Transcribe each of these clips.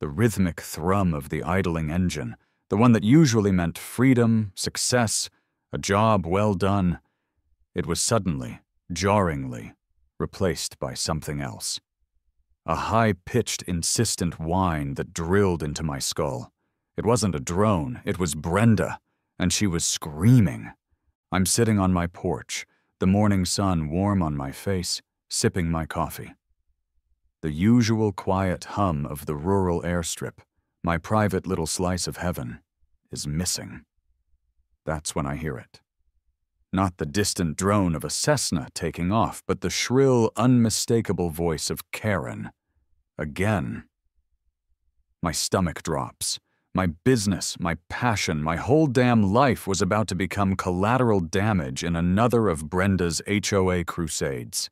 The rhythmic thrum of the idling engine, the one that usually meant freedom, success, a job well done, it was suddenly, jarringly, replaced by something else. A high-pitched, insistent whine that drilled into my skull. It wasn't a drone, it was Brenda, and she was screaming. I'm sitting on my porch, the morning sun warm on my face, sipping my coffee. The usual quiet hum of the rural airstrip, my private little slice of heaven, is missing. That's when I hear it. Not the distant drone of a Cessna taking off, but the shrill, unmistakable voice of Karen. Again. My stomach drops. My business, my passion, my whole damn life was about to become collateral damage in another of Brenda's HOA crusades.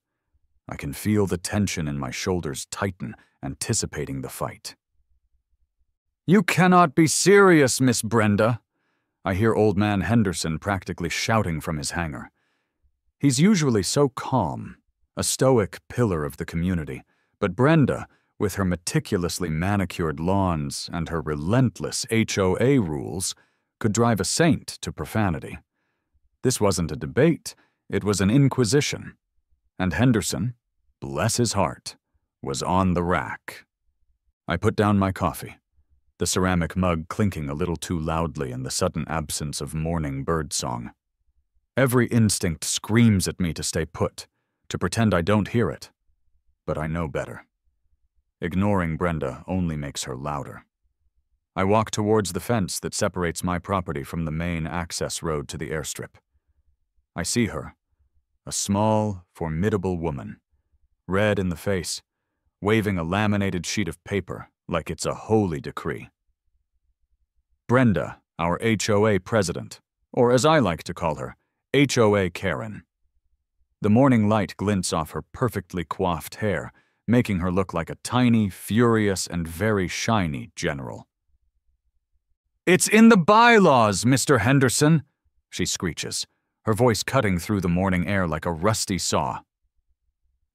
I can feel the tension in my shoulders tighten, anticipating the fight. "You cannot be serious, Miss Brenda," I hear Old Man Henderson practically shouting from his hangar. He's usually so calm, a stoic pillar of the community, but Brenda, with her meticulously manicured lawns and her relentless HOA rules, could drive a saint to profanity. This wasn't a debate, it was an inquisition. And Henderson, bless his heart, was on the rack. I put down my coffee, the ceramic mug clinking a little too loudly in the sudden absence of morning birdsong. Every instinct screams at me to stay put, to pretend I don't hear it. But I know better. Ignoring Brenda only makes her louder. I walk towards the fence that separates my property from the main access road to the airstrip. I see her, a small, formidable woman, red in the face, waving a laminated sheet of paper like it's a holy decree. Brenda, our HOA president, or as I like to call her, HOA Karen. The morning light glints off her perfectly coiffed hair, making her look like a tiny, furious, and very shiny general. "It's in the bylaws, Mr. Henderson," she screeches, her voice cutting through the morning air like a rusty saw.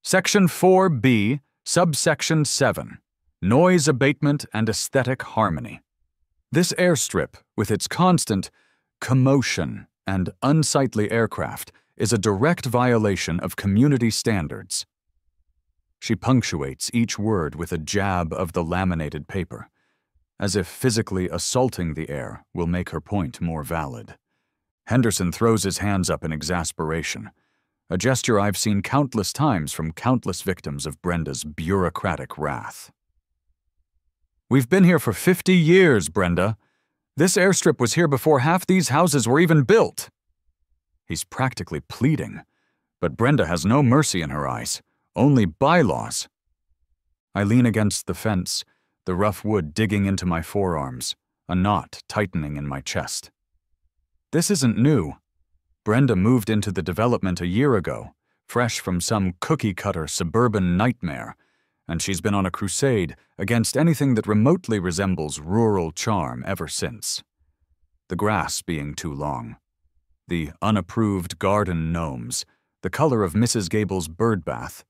"Section 4B, subsection 7, noise abatement and aesthetic harmony. This airstrip, with its constant commotion and unsightly aircraft, is a direct violation of community standards." She punctuates each word with a jab of the laminated paper, as if physically assaulting the air will make her point more valid. Henderson throws his hands up in exasperation, a gesture I've seen countless times from countless victims of Brenda's bureaucratic wrath. "We've been here for 50 years, Brenda. This airstrip was here before half these houses were even built." He's practically pleading, but Brenda has no mercy in her eyes. Only bylaws. I lean against the fence, the rough wood digging into my forearms, a knot tightening in my chest. This isn't new. Brenda moved into the development a year ago, fresh from some cookie-cutter suburban nightmare, and she's been on a crusade against anything that remotely resembles rural charm ever since. The grass being too long, the unapproved garden gnomes, the color of Mrs. Gable's bird bath,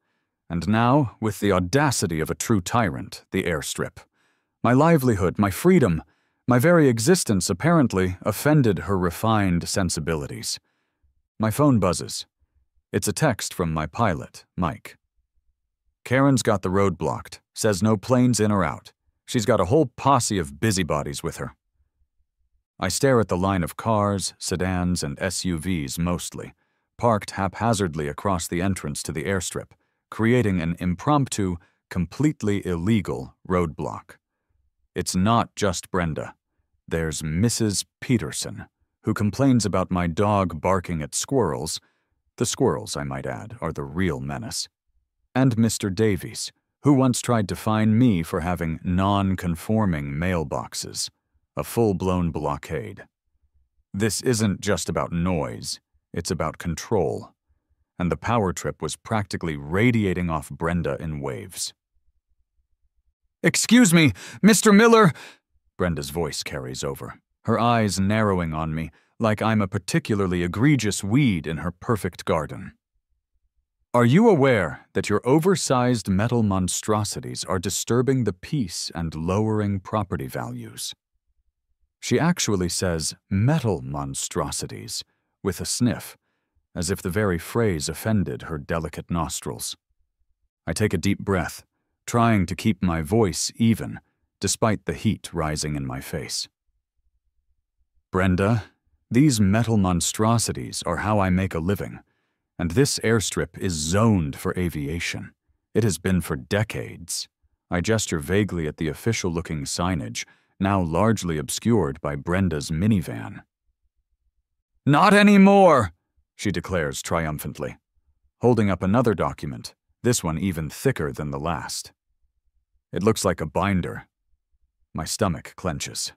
and now, with the audacity of a true tyrant, the airstrip. My livelihood, my freedom, my very existence apparently offended her refined sensibilities. My phone buzzes. It's a text from my pilot, Mike. "Karen's got the road blocked, says no planes in or out. She's got a whole posse of busybodies with her." I stare at the line of cars, sedans, and SUVs mostly, parked haphazardly across the entrance to the airstrip, creating an impromptu, completely illegal roadblock. It's not just Brenda. There's Mrs. Peterson, who complains about my dog barking at squirrels. The squirrels, I might add, are the real menace. And Mr. Davies, who once tried to fine me for having non-conforming mailboxes, a full-blown blockade. This isn't just about noise, it's about control. And the power trip was practically radiating off Brenda in waves. "Excuse me, Mr. Miller," Brenda's voice carries over, her eyes narrowing on me like I'm a particularly egregious weed in her perfect garden. Are you aware that your oversized metal monstrosities are disturbing the peace and lowering property values? She actually says metal monstrosities with a sniff, as if the very phrase offended her delicate nostrils. I take a deep breath, trying to keep my voice even, despite the heat rising in my face. Brenda, these metal monstrosities are how I make a living, and this airstrip is zoned for aviation. It has been for decades. I gesture vaguely at the official-looking signage, now largely obscured by Brenda's minivan. "Not anymore," she declares triumphantly, holding up another document, this one even thicker than the last. It looks like a binder. My stomach clenches.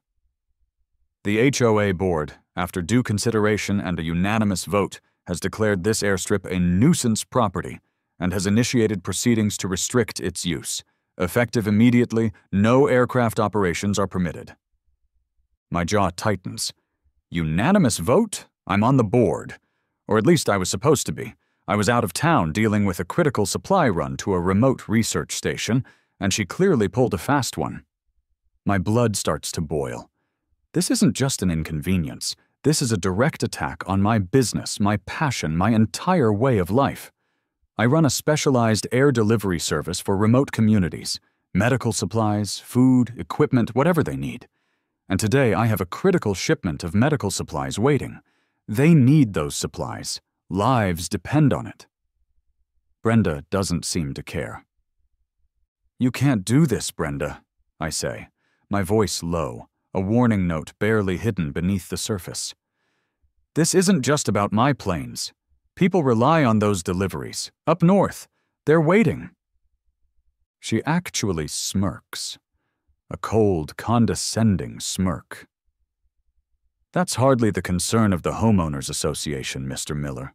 The HOA board, after due consideration and a unanimous vote, has declared this airstrip a nuisance property and has initiated proceedings to restrict its use. Effective immediately, no aircraft operations are permitted. My jaw tightens. Unanimous vote? I'm on the board. Or at least I was supposed to be. I was out of town dealing with a critical supply run to a remote research station, and she clearly pulled a fast one. My blood starts to boil. This isn't just an inconvenience. This is a direct attack on my business, my passion, my entire way of life. I run a specialized air delivery service for remote communities, medical supplies, food, equipment, whatever they need. And today I have a critical shipment of medical supplies waiting. They need those supplies. Lives depend on it. Brenda doesn't seem to care. "You can't do this, Brenda," I say, my voice low, a warning note barely hidden beneath the surface. "This isn't just about my planes. People rely on those deliveries. Up north. They're waiting." She actually smirks. A cold, condescending smirk. "That's hardly the concern of the Homeowners Association, Mr. Miller.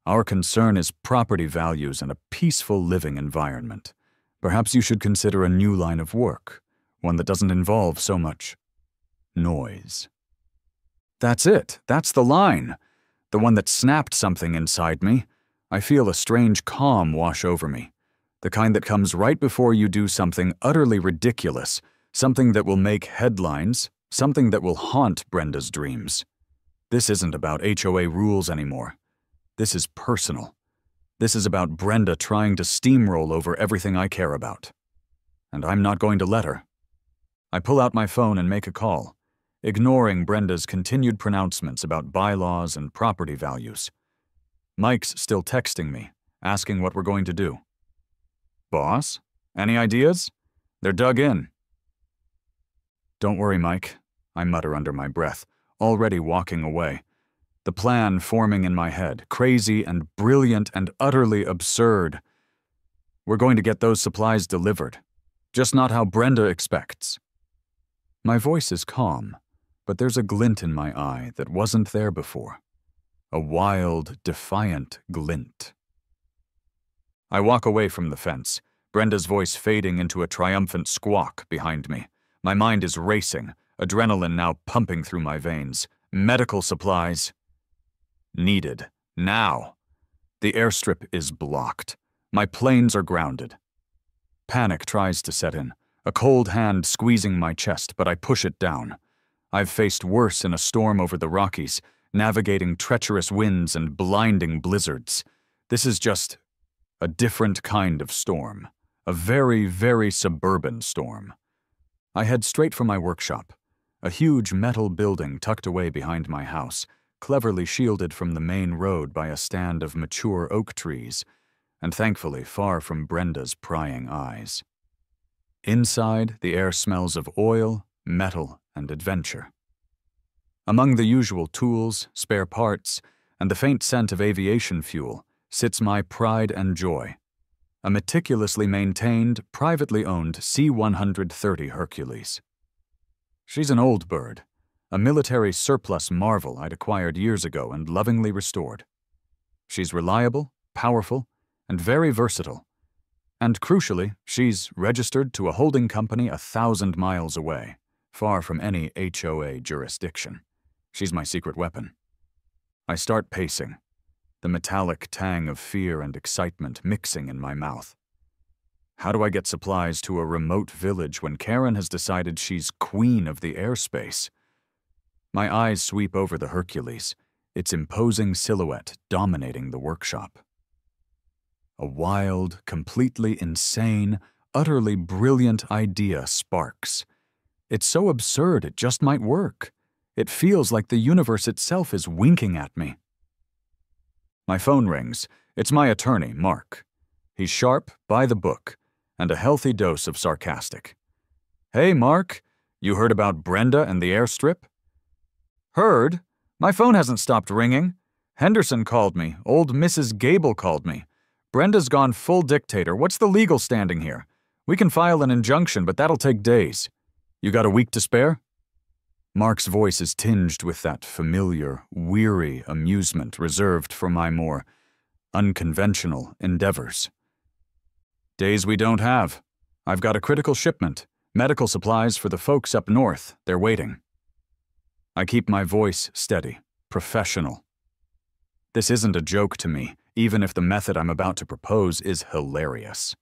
Our concern is property values and a peaceful living environment. Perhaps you should consider a new line of work, one that doesn't involve so much noise." That's it. That's the line. The one that snapped something inside me. I feel a strange calm wash over me. The kind that comes right before you do something utterly ridiculous, something that will make headlines, something that will haunt Brenda's dreams. This isn't about HOA rules anymore. This is personal. This is about Brenda trying to steamroll over everything I care about. And I'm not going to let her. I pull out my phone and make a call, ignoring Brenda's continued pronouncements about bylaws and property values. Mike's still texting me, asking what we're going to do. "Boss? Any ideas?" They're dug in. "Don't worry, Mike," I mutter under my breath, already walking away. The plan forming in my head, crazy and brilliant and utterly absurd. We're going to get those supplies delivered, just not how Brenda expects. My voice is calm, but there's a glint in my eye that wasn't there before. A wild, defiant glint. I walk away from the fence, Brenda's voice fading into a triumphant squawk behind me. My mind is racing, adrenaline now pumping through my veins. Medical supplies. Needed. Now. The airstrip is blocked. My planes are grounded. Panic tries to set in, a cold hand squeezing my chest, but I push it down. I've faced worse in a storm over the Rockies, navigating treacherous winds and blinding blizzards. This is just a different kind of storm. A very, very suburban storm. I head straight for my workshop, a huge metal building tucked away behind my house, cleverly shielded from the main road by a stand of mature oak trees, and thankfully far from Brenda's prying eyes. Inside, the air smells of oil, metal, and adventure. Among the usual tools, spare parts, and the faint scent of aviation fuel sits my pride and joy, a meticulously maintained, privately owned C-130 Hercules. She's an old bird, a military surplus marvel I'd acquired years ago and lovingly restored. She's reliable, powerful, and very versatile. And crucially, she's registered to a holding company 1,000 miles away, far from any HOA jurisdiction. She's my secret weapon. I start pacing. the metallic tang of fear and excitement mixing in my mouth. How do I get supplies to a remote village when Karen has decided she's queen of the airspace? My eyes sweep over the Hercules, its imposing silhouette dominating the workshop. A wild, completely insane, utterly brilliant idea sparks. It's so absurd it just might work. It feels like the universe itself is winking at me. My phone rings. It's my attorney, Mark. He's sharp, by the book, and a healthy dose of sarcastic. "Hey, Mark, you heard about Brenda and the Airstrip?" "Heard? My phone hasn't stopped ringing. Henderson called me. Old Mrs. Gable called me. Brenda's gone full dictator. What's the legal standing here? We can file an injunction, but that'll take days. You got a week to spare?" Mark's voice is tinged with that familiar, weary amusement reserved for my more unconventional endeavors. "Days we don't have. I've got a critical shipment. Medical supplies for the folks up north. They're waiting." I keep my voice steady, professional. This isn't a joke to me, even if the method I'm about to propose is hilarious.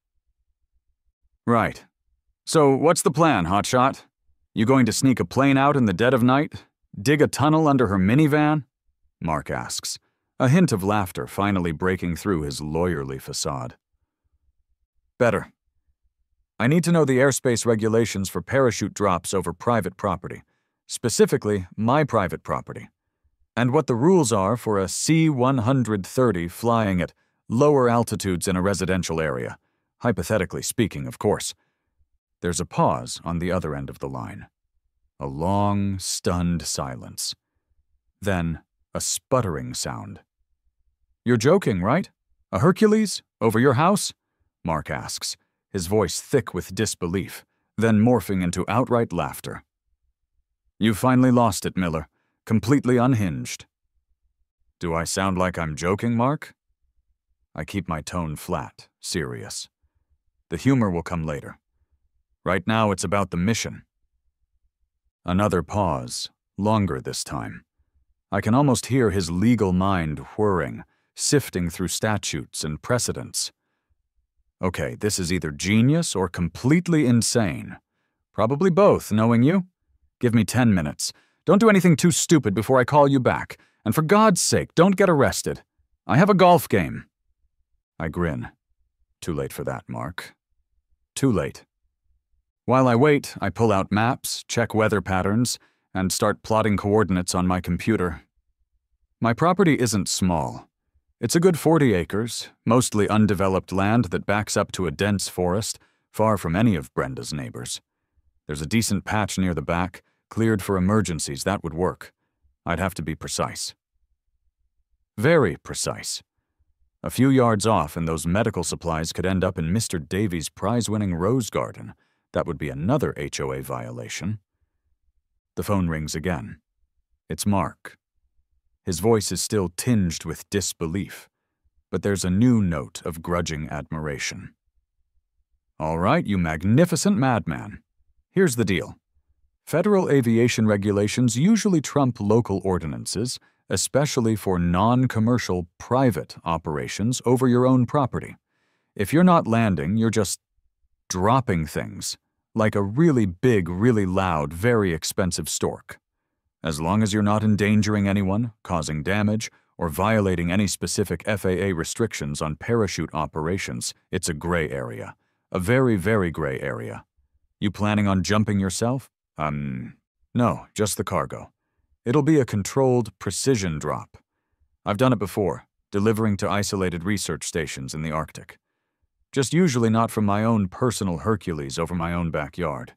"Right. So what's the plan, hotshot? You going to sneak a plane out in the dead of night? Dig a tunnel under her minivan?" Mark asks, a hint of laughter finally breaking through his lawyerly facade. "Better. I need to know the airspace regulations for parachute drops over private property, specifically my private property, and what the rules are for a C-130 flying at lower altitudes in a residential area, hypothetically speaking, of course." There's a pause on the other end of the line. A long, stunned silence. Then, a sputtering sound. "You're joking, right? A Hercules? Over your house?" Mark asks, his voice thick with disbelief, then morphing into outright laughter. "You finally lost it, Miller. Completely unhinged." Do I sound like I'm joking, Mark? I keep my tone flat, serious. The humor will come later. Right now it's about the mission. Another pause, longer this time. I can almost hear his legal mind whirring, sifting through statutes and precedents. Okay, this is either genius or completely insane. Probably both, knowing you. Give me 10 minutes. Don't do anything too stupid before I call you back. And for God's sake, don't get arrested. I have a golf game. I grin. Too late for that, Mark. Too late. While I wait, I pull out maps, check weather patterns, and start plotting coordinates on my computer. My property isn't small. It's a good 40 acres, mostly undeveloped land that backs up to a dense forest, far from any of Brenda's neighbors. There's a decent patch near the back, cleared for emergencies. That would work. I'd have to be precise. Very precise. A few yards off, and those medical supplies could end up in Mr. Davies' prize-winning rose garden. That would be another HOA violation. The phone rings again. It's Mark. His voice is still tinged with disbelief, but there's a new note of grudging admiration. All right, you magnificent madman. Here's the deal. Federal aviation regulations usually trump local ordinances, especially for non-commercial private operations over your own property. If you're not landing, you're just dropping things, like a really big, really loud, very expensive stork. As long as you're not endangering anyone, causing damage, or violating any specific FAA restrictions on parachute operations, it's a gray area. A very, very gray area. You planning on jumping yourself? No, just the cargo. It'll be a controlled precision drop. I've done it before, delivering to isolated research stations in the Arctic. Just usually not from my own personal Hercules over my own backyard.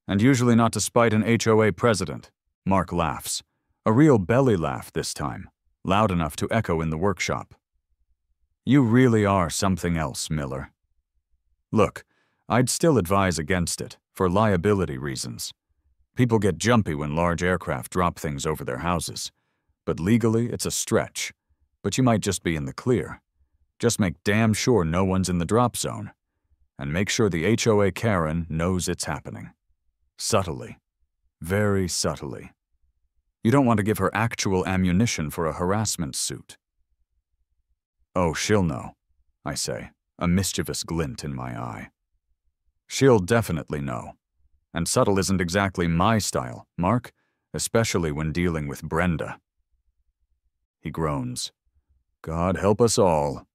And usually not to spite an HOA president. Mark laughs. A real belly laugh this time, loud enough to echo in the workshop. You really are something else, Miller. Look, I'd still advise against it, for liability reasons. People get jumpy when large aircraft drop things over their houses. But legally, it's a stretch. But you might just be in the clear. Just make damn sure no one's in the drop zone. And make sure the HOA Karen knows it's happening. Subtly. Very subtly. You don't want to give her actual ammunition for a harassment suit. Oh, she'll know, I say, a mischievous glint in my eye. She'll definitely know. And subtle isn't exactly my style, Mark, especially when dealing with Brenda. He groans. God help us all.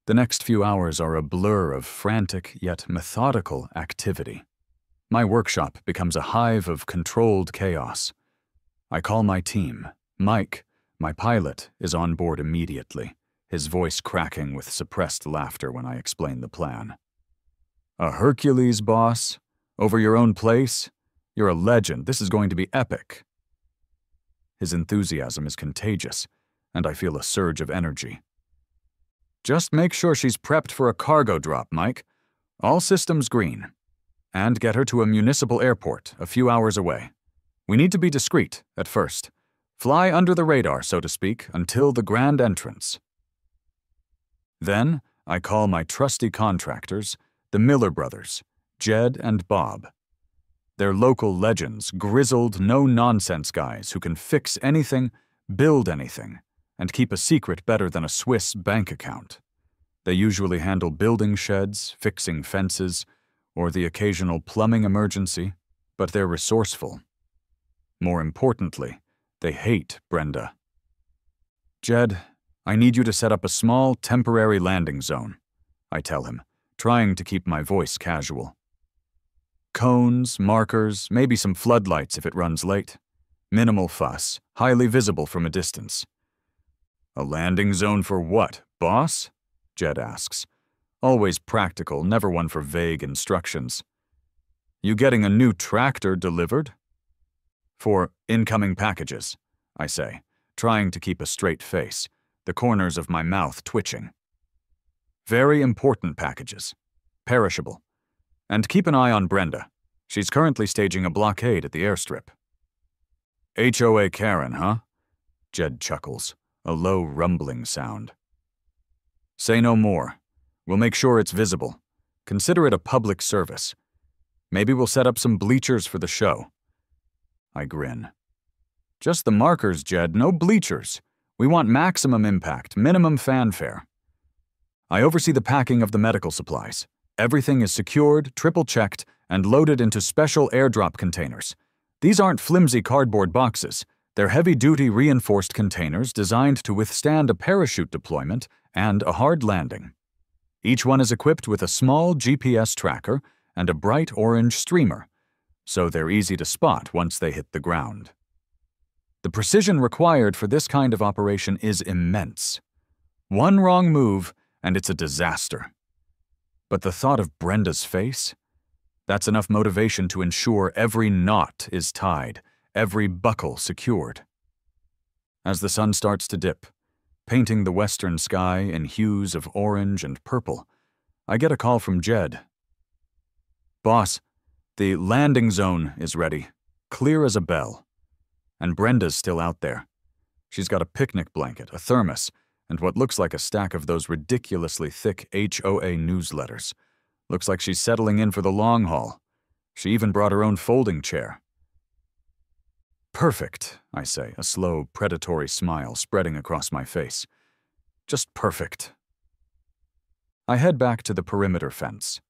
The next few hours are a blur of frantic yet methodical activity. My workshop becomes a hive of controlled chaos. I call my team. Mike, my pilot, is on board immediately, his voice cracking with suppressed laughter when I explain the plan. A Hercules, boss? Over your own place? You're a legend. This is going to be epic. His enthusiasm is contagious, and I feel a surge of energy. Just make sure she's prepped for a cargo drop, Mike. All systems green. And get her to a municipal airport a few hours away. We need to be discreet at first. Fly under the radar, so to speak, until the grand entrance. Then I call my trusty contractors, the Miller brothers, Jed and Bob. They're local legends, grizzled, no-nonsense guys who can fix anything, build anything, and keep a secret better than a Swiss bank account. They usually handle building sheds, fixing fences, or the occasional plumbing emergency, but they're resourceful. More importantly, they hate Brenda. Jed, I need you to set up a small, temporary landing zone, I tell him, trying to keep my voice casual. Cones, markers, maybe some floodlights if it runs late. Minimal fuss, highly visible from a distance. A landing zone for what, boss? Jed asks. Always practical, never one for vague instructions. You getting a new tractor delivered? For incoming packages, I say, trying to keep a straight face, the corners of my mouth twitching. Very important packages. Perishable. And keep an eye on Brenda. She's currently staging a blockade at the airstrip. HOA Karen, huh? Jed chuckles, a low rumbling sound. Say no more. We'll make sure it's visible. Consider it a public service. Maybe we'll set up some bleachers for the show. I grin. Just the markers, Jed, no bleachers. We want maximum impact, minimum fanfare. I oversee the packing of the medical supplies. Everything is secured, triple-checked, and loaded into special airdrop containers. These aren't flimsy cardboard boxes. They're heavy-duty reinforced containers designed to withstand a parachute deployment and a hard landing. Each one is equipped with a small GPS tracker and a bright orange streamer, so they're easy to spot once they hit the ground. The precision required for this kind of operation is immense. One wrong move, and it's a disaster. But the thought of Brenda's face? That's enough motivation to ensure every knot is tied, every buckle secured. As the sun starts to dip, painting the western sky in hues of orange and purple, I get a call from Jed. Boss, the landing zone is ready, clear as a bell. And Brenda's still out there. She's got a picnic blanket, a thermos, and what looks like a stack of those ridiculously thick HOA newsletters. Looks like she's settling in for the long haul. She even brought her own folding chair. Perfect, I say, a slow, predatory smile spreading across my face. Just perfect. I head back to the perimeter fence.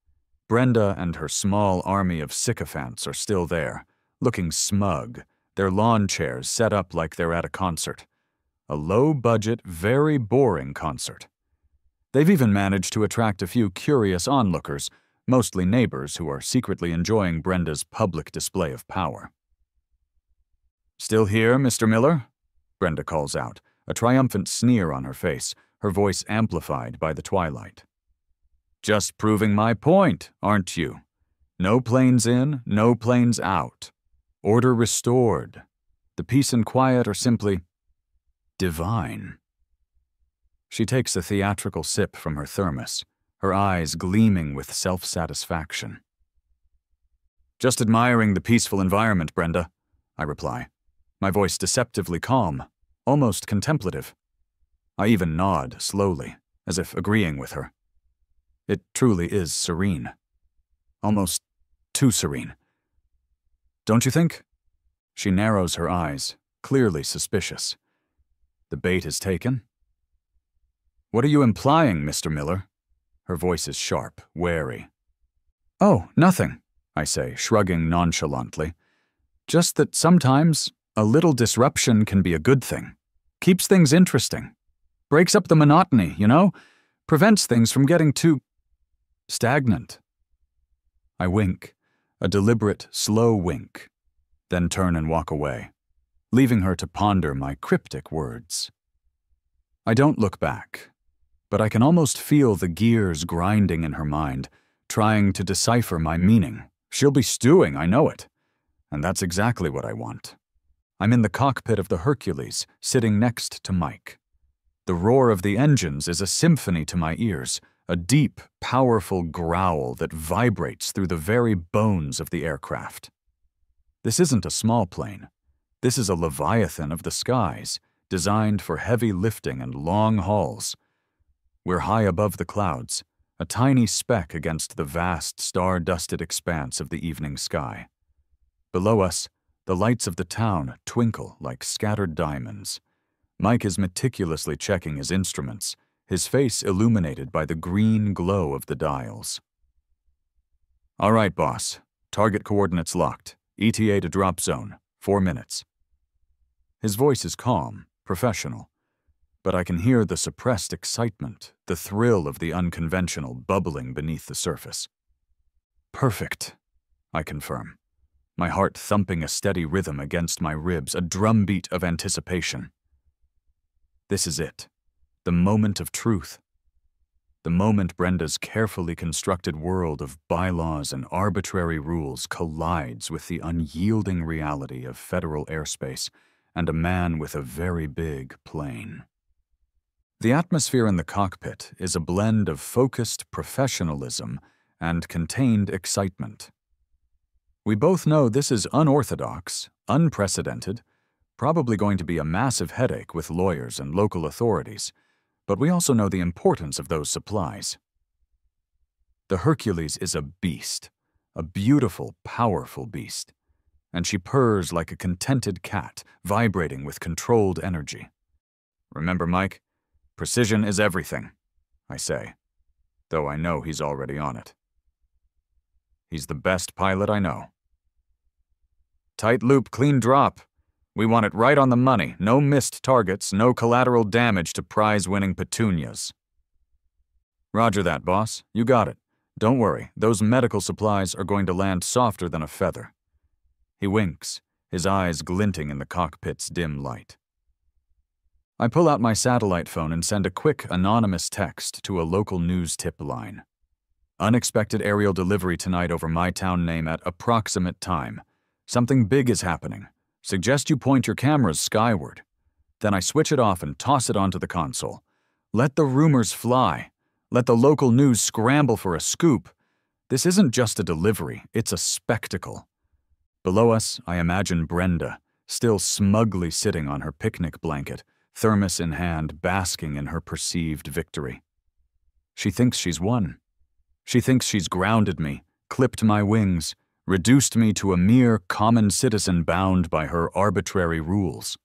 Brenda and her small army of sycophants are still there, looking smug, their lawn chairs set up like they're at a concert. A low-budget, very boring concert. They've even managed to attract a few curious onlookers, mostly neighbors who are secretly enjoying Brenda's public display of power. Still here, Mr. Miller? Brenda calls out, a triumphant sneer on her face, her voice amplified by the twilight. Just proving my point, aren't you? No planes in, no planes out. Order restored. The peace and quiet are simply divine. She takes a theatrical sip from her thermos, her eyes gleaming with self-satisfaction. Just admiring the peaceful environment, Brenda, I reply, my voice deceptively calm, almost contemplative. I even nod slowly, as if agreeing with her. It truly is serene. Almost too serene. Don't you think? She narrows her eyes, clearly suspicious. The bait is taken? What are you implying, Mr. Miller? Her voice is sharp, wary. Oh, nothing, I say, shrugging nonchalantly. Just that sometimes a little disruption can be a good thing. Keeps things interesting. Breaks up the monotony, you know? Prevents things from getting too stagnant. I wink, a deliberate, slow wink, then turn and walk away, leaving her to ponder my cryptic words. I don't look back, but I can almost feel the gears grinding in her mind, trying to decipher my meaning. She'll be stewing, I know it. And that's exactly what I want. I'm in the cockpit of the Hercules, sitting next to Mike. The roar of the engines is a symphony to my ears, a deep, powerful growl that vibrates through the very bones of the aircraft. This isn't a small plane. This is a leviathan of the skies, designed for heavy lifting and long hauls. We're high above the clouds, a tiny speck against the vast, star-dusted expanse of the evening sky. Below us, the lights of the town twinkle like scattered diamonds. Mike is meticulously checking his instruments, his face illuminated by the green glow of the dials. All right, boss. Target coordinates locked. ETA to drop zone. 4 minutes. His voice is calm, professional, but I can hear the suppressed excitement, the thrill of the unconventional bubbling beneath the surface. Perfect, I confirm, my heart thumping a steady rhythm against my ribs, a drumbeat of anticipation. This is it, the moment of truth. The moment Brenda's carefully constructed world of bylaws and arbitrary rules collides with the unyielding reality of federal airspace and a man with a very big plane. The atmosphere in the cockpit is a blend of focused professionalism and contained excitement. We both know this is unorthodox, unprecedented, probably going to be a massive headache with lawyers and local authorities, but we also know the importance of those supplies. The Hercules is a beast, a beautiful, powerful beast, and she purrs like a contented cat, vibrating with controlled energy. Remember, Mike, precision is everything, I say, though I know he's already on it. He's the best pilot I know. Tight loop, clean drop. We want it right on the money. No missed targets, no collateral damage to prize-winning petunias. Roger that, boss. You got it. Don't worry, those medical supplies are going to land softer than a feather. He winks, his eyes glinting in the cockpit's dim light. I pull out my satellite phone and send a quick, anonymous text to a local news tip line. Unexpected aerial delivery tonight over my town name at approximate time. Something big is happening. Suggest you point your cameras skyward. Then I switch it off and toss it onto the console. Let the rumors fly. Let the local news scramble for a scoop. This isn't just a delivery, it's a spectacle. Below us, I imagine Brenda, still smugly sitting on her picnic blanket, thermos in hand, basking in her perceived victory. She thinks she's won. She thinks she's grounded me, clipped my wings, reduced me to a mere common citizen bound by her arbitrary rules.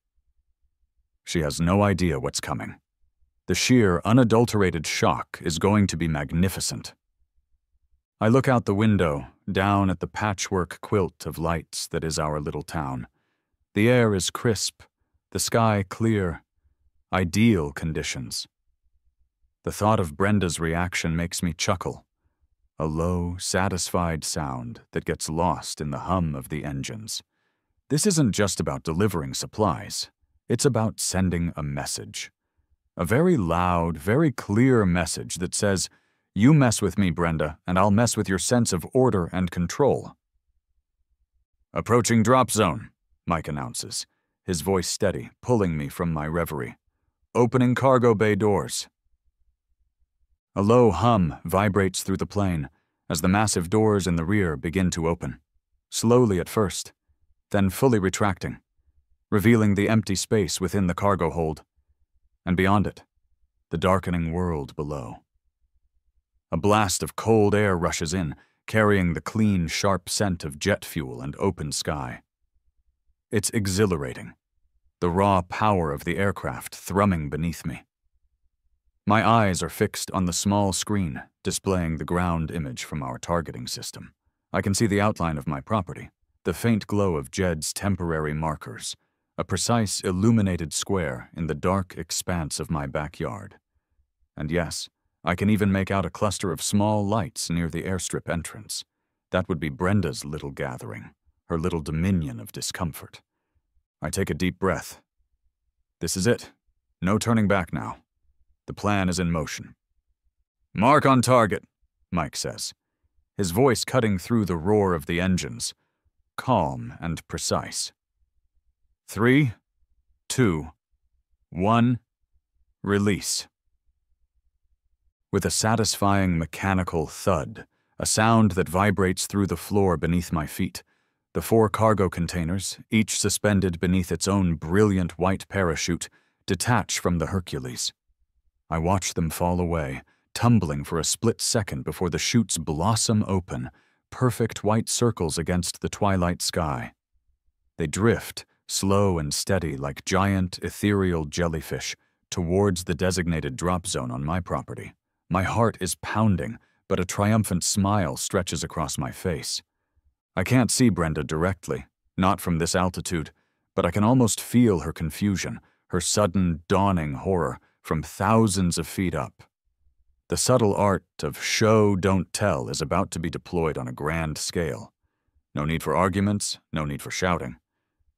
She has no idea what's coming. The sheer, unadulterated shock is going to be magnificent. I look out the window, down at the patchwork quilt of lights that is our little town. The air is crisp, the sky clear, ideal conditions. The thought of Brenda's reaction makes me chuckle. A low, satisfied sound that gets lost in the hum of the engines. This isn't just about delivering supplies. It's about sending a message. A very loud, very clear message that says, "You mess with me, Brenda, and I'll mess with your sense of order and control." "Approaching drop zone," Mike announces, his voice steady, pulling me from my reverie. "Opening cargo bay doors." A low hum vibrates through the plane as the massive doors in the rear begin to open, slowly at first, then fully retracting, revealing the empty space within the cargo hold, and beyond it, the darkening world below. A blast of cold air rushes in, carrying the clean, sharp scent of jet fuel and open sky. It's exhilarating, the raw power of the aircraft thrumming beneath me. My eyes are fixed on the small screen displaying the ground image from our targeting system. I can see the outline of my property, the faint glow of Jed's temporary markers, a precise illuminated square in the dark expanse of my backyard. And yes, I can even make out a cluster of small lights near the airstrip entrance. That would be Brenda's little gathering, her little dominion of discomfort. I take a deep breath. This is it. No turning back now. The plan is in motion. "Mark on target," Mike says, his voice cutting through the roar of the engines, calm and precise. 3, 2, 1, release. With a satisfying mechanical thud, a sound that vibrates through the floor beneath my feet, the 4 cargo containers, each suspended beneath its own brilliant white parachute, detach from the Hercules. I watch them fall away, tumbling for a split second before the chutes blossom open, perfect white circles against the twilight sky. They drift, slow and steady like giant, ethereal jellyfish, towards the designated drop zone on my property. My heart is pounding, but a triumphant smile stretches across my face. I can't see Brenda directly, not from this altitude, but I can almost feel her confusion, her sudden, dawning horror from thousands of feet up. The subtle art of show, don't tell is about to be deployed on a grand scale. No need for arguments, no need for shouting.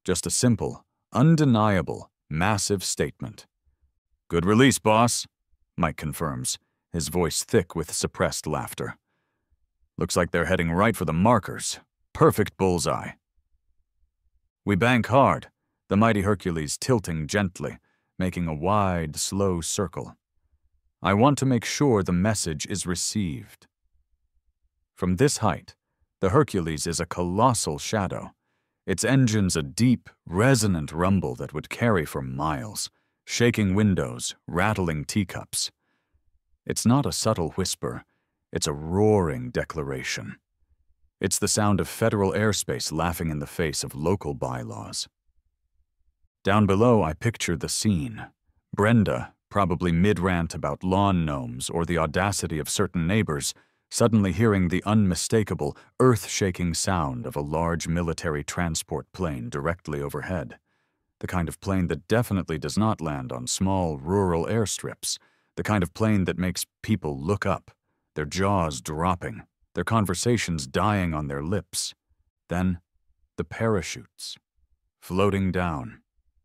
Just a simple, undeniable, massive statement. "Good release, boss," Mike confirms, his voice thick with suppressed laughter. "Looks like they're heading right for the markers. Perfect bullseye." We bank hard, the mighty Hercules tilting gently, making a wide, slow circle. I want to make sure the message is received. From this height, the Hercules is a colossal shadow, its engines a deep, resonant rumble that would carry for miles, shaking windows, rattling teacups. It's not a subtle whisper, it's a roaring declaration. It's the sound of federal airspace laughing in the face of local bylaws. Down below, I picture the scene. Brenda, probably mid-rant about lawn gnomes or the audacity of certain neighbors, suddenly hearing the unmistakable, earth-shaking sound of a large military transport plane directly overhead. The kind of plane that definitely does not land on small rural airstrips. The kind of plane that makes people look up, their jaws dropping, their conversations dying on their lips. Then, the parachutes, floating down,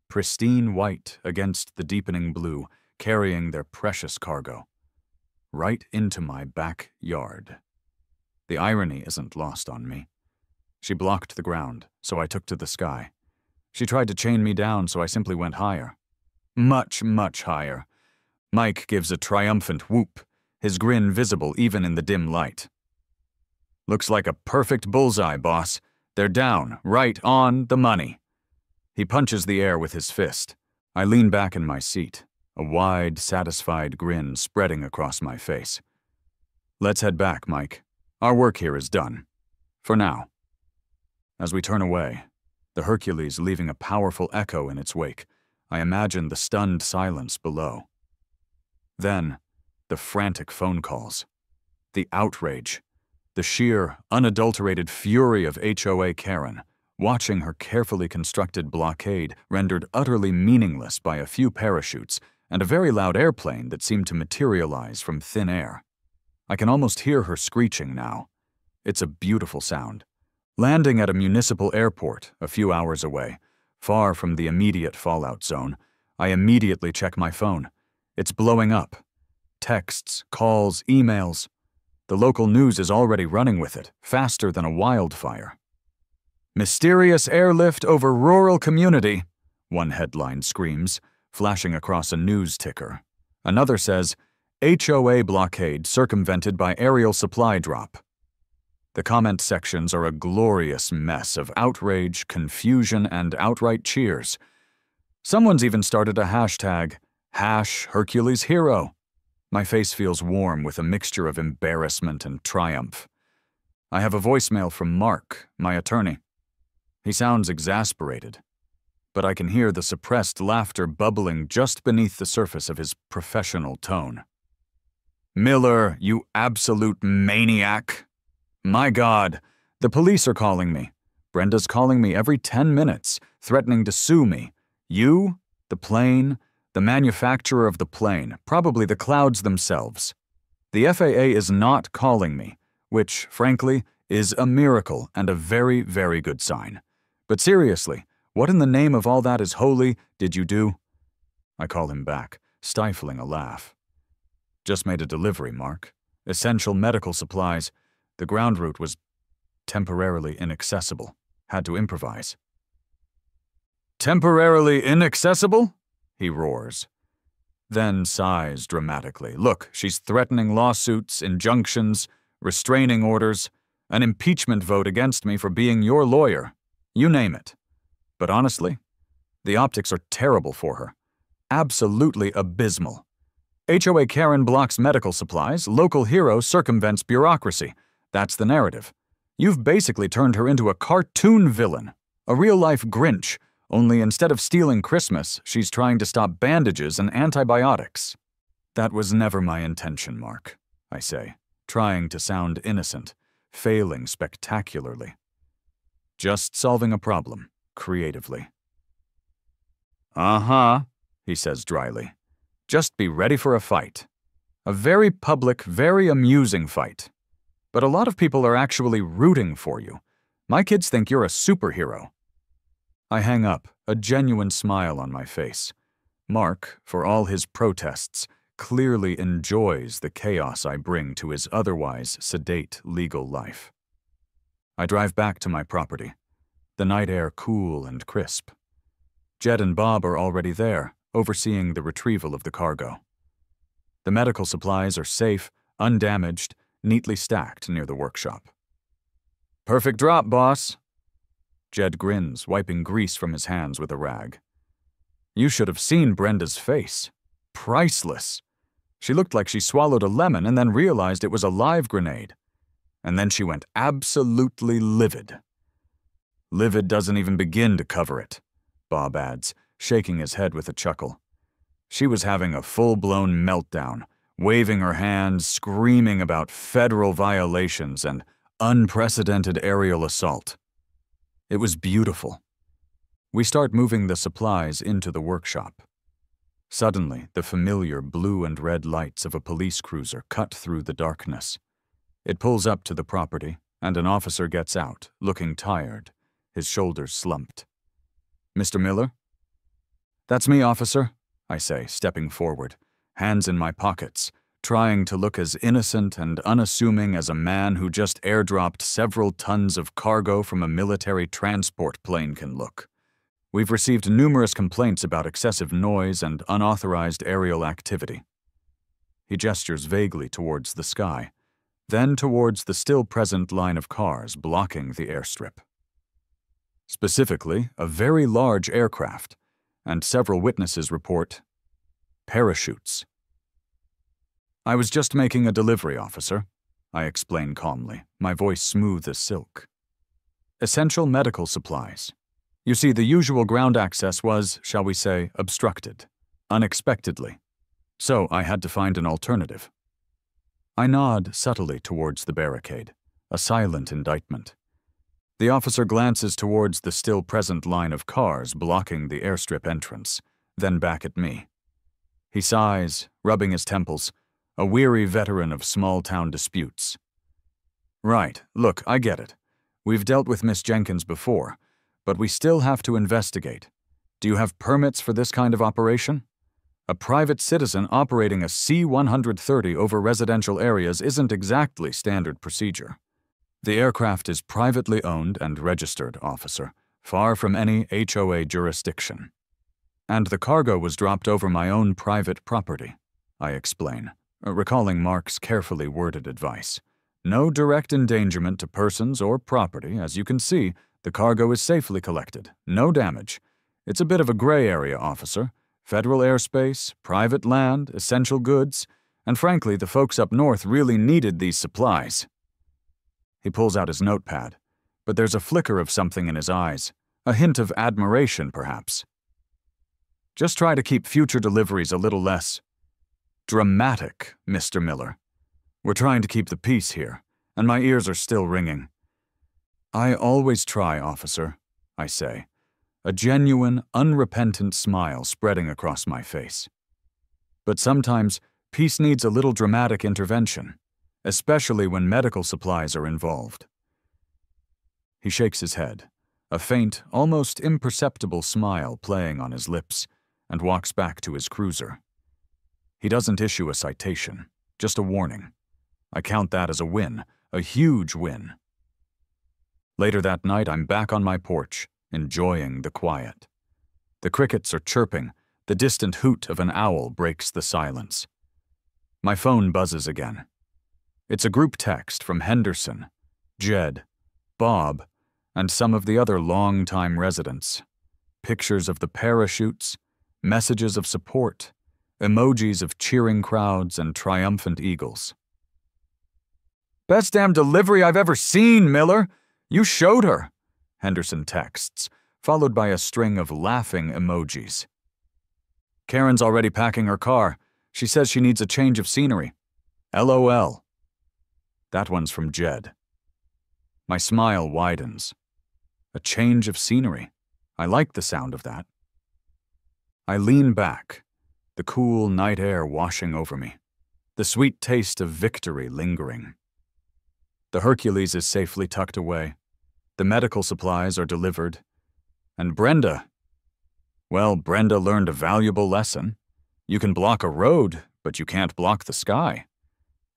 pristine white against the deepening blue, carrying their precious cargo, right into my backyard. The irony isn't lost on me. She blocked the ground, so I took to the sky. She tried to chain me down, so I simply went higher. Much, much higher. Mike gives a triumphant whoop, his grin visible even in the dim light. "Looks like a perfect bullseye, boss. They're down, right on the money." He punches the air with his fist. I lean back in my seat, a wide, satisfied grin spreading across my face. "Let's head back, Mike. Our work here is done. For now." As we turn away, the Hercules leaving a powerful echo in its wake, I imagine the stunned silence below. Then, the frantic phone calls. The outrage. The sheer, unadulterated fury of HOA Karen, watching her carefully constructed blockade rendered utterly meaningless by a few parachutes and a very loud airplane that seemed to materialize from thin air. I can almost hear her screeching now. It's a beautiful sound. Landing at a municipal airport a few hours away, far from the immediate fallout zone, I immediately check my phone. It's blowing up. Texts, calls, emails. The local news is already running with it, faster than a wildfire. "Mysterious airlift over rural community," one headline screams, flashing across a news ticker. Another says, "HOA blockade circumvented by aerial supply drop." The comment sections are a glorious mess of outrage, confusion, and outright cheers. Someone's even started a hashtag, #HerculesHero. My face feels warm with a mixture of embarrassment and triumph. I have a voicemail from Mark, my attorney. He sounds exasperated, but I can hear the suppressed laughter bubbling just beneath the surface of his professional tone. Miller, you absolute maniac. My God, the police are calling me. Brenda's calling me every 10 minutes, threatening to sue me. You, the plane, the manufacturer of the plane, probably the clouds themselves. The FAA is not calling me, which, frankly, is a miracle and a very, very good sign. But seriously, what in the name of all that is holy did you do? I call him back, stifling a laugh. Just made a delivery, Mark. Essential medical supplies. The ground route was temporarily inaccessible. Had to improvise. Temporarily inaccessible? He roars. Then sighs dramatically. Look, she's threatening lawsuits, injunctions, restraining orders, an impeachment vote against me for being your lawyer. You name it. But honestly, the optics are terrible for her. Absolutely abysmal. HOA Karen blocks medical supplies, local hero circumvents bureaucracy. That's the narrative. You've basically turned her into a cartoon villain, a real-life Grinch, only instead of stealing Christmas, she's trying to stop bandages and antibiotics. That was never my intention, Mark, I say, trying to sound innocent, failing spectacularly. Just solving a problem, creatively. Uh-huh, he says dryly. Just be ready for a fight. A very public, very amusing fight. But a lot of people are actually rooting for you. My kids think you're a superhero. I hang up, a genuine smile on my face. Mark, for all his protests, clearly enjoys the chaos I bring to his otherwise sedate legal life. I drive back to my property, the night air cool and crisp. Jed and Bob are already there, overseeing the retrieval of the cargo. The medical supplies are safe, undamaged, neatly stacked near the workshop. Perfect drop, boss. Jed grins, wiping grease from his hands with a rag. You should have seen Brenda's face. Priceless. She looked like she swallowed a lemon and then realized it was a live grenade. And then she went absolutely livid. Livid doesn't even begin to cover it, Bob adds, shaking his head with a chuckle. She was having a full-blown meltdown, waving her hands, screaming about federal violations and unprecedented aerial assault. It was beautiful. We start moving the supplies into the workshop. Suddenly, the familiar blue and red lights of a police cruiser cut through the darkness. It pulls up to the property, and an officer gets out, looking tired, his shoulders slumped. Mr. Miller? That's me, officer, I say, stepping forward, hands in my pockets, trying to look as innocent and unassuming as a man who just airdropped several tons of cargo from a military transport plane can look. We've received numerous complaints about excessive noise and unauthorized aerial activity. He gestures vaguely towards the sky, then towards the still-present line of cars blocking the airstrip. Specifically, a very large aircraft, and several witnesses report parachutes. I was just making a delivery, officer, I explain calmly, my voice smooth as silk. Essential medical supplies. You see, the usual ground access was, shall we say, obstructed, unexpectedly. So I had to find an alternative. I nod subtly towards the barricade, a silent indictment. The officer glances towards the still-present line of cars blocking the airstrip entrance, then back at me. He sighs, rubbing his temples, a weary veteran of small-town disputes. Right, look, I get it. We've dealt with Miss Jenkins before, but we still have to investigate. Do you have permits for this kind of operation? A private citizen operating a C-130 over residential areas isn't exactly standard procedure. The aircraft is privately owned and registered, officer, far from any HOA jurisdiction. And the cargo was dropped over my own private property, I explain, recalling Mark's carefully worded advice. No direct endangerment to persons or property. As you can see, the cargo is safely collected. No damage. It's a bit of a gray area, officer. Federal airspace, private land, essential goods, and frankly, the folks up north really needed these supplies. He pulls out his notepad, but there's a flicker of something in his eyes, a hint of admiration, perhaps. Just try to keep future deliveries a little less Dramatic, Mr. Miller. We're trying to keep the peace here, and my ears are still ringing. I always try, officer, I say, a genuine, unrepentant smile spreading across my face. But sometimes, peace needs a little dramatic intervention, especially when medical supplies are involved. He shakes his head, a faint, almost imperceptible smile playing on his lips, and walks back to his cruiser. He doesn't issue a citation, just a warning. I count that as a win, a huge win. Later that night, I'm back on my porch, enjoying the quiet. The crickets are chirping, the distant hoot of an owl breaks the silence. My phone buzzes again. It's a group text from Henderson, Jed, Bob, and some of the other long-time residents. Pictures of the parachutes, messages of support, emojis of cheering crowds and triumphant eagles. "Best damn delivery I've ever seen, Miller! You showed her," Henderson texts, followed by a string of laughing emojis. "Karen's already packing her car. She says she needs a change of scenery. LOL. That one's from Jed. My smile widens. A change of scenery. I like the sound of that. I lean back, the cool night air washing over me, the sweet taste of victory lingering. The Hercules is safely tucked away. The medical supplies are delivered. And Brenda, well, Brenda learned a valuable lesson. You can block a road, but you can't block the sky.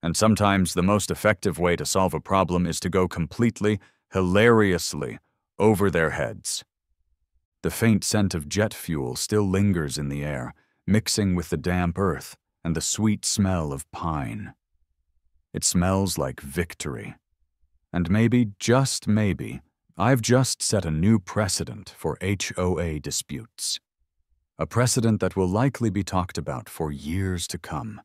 And sometimes the most effective way to solve a problem is to go completely, hilariously, over their heads. The faint scent of jet fuel still lingers in the air, mixing with the damp earth and the sweet smell of pine. It smells like victory. And maybe, just maybe, I've just set a new precedent for HOA disputes. A precedent that will likely be talked about for years to come.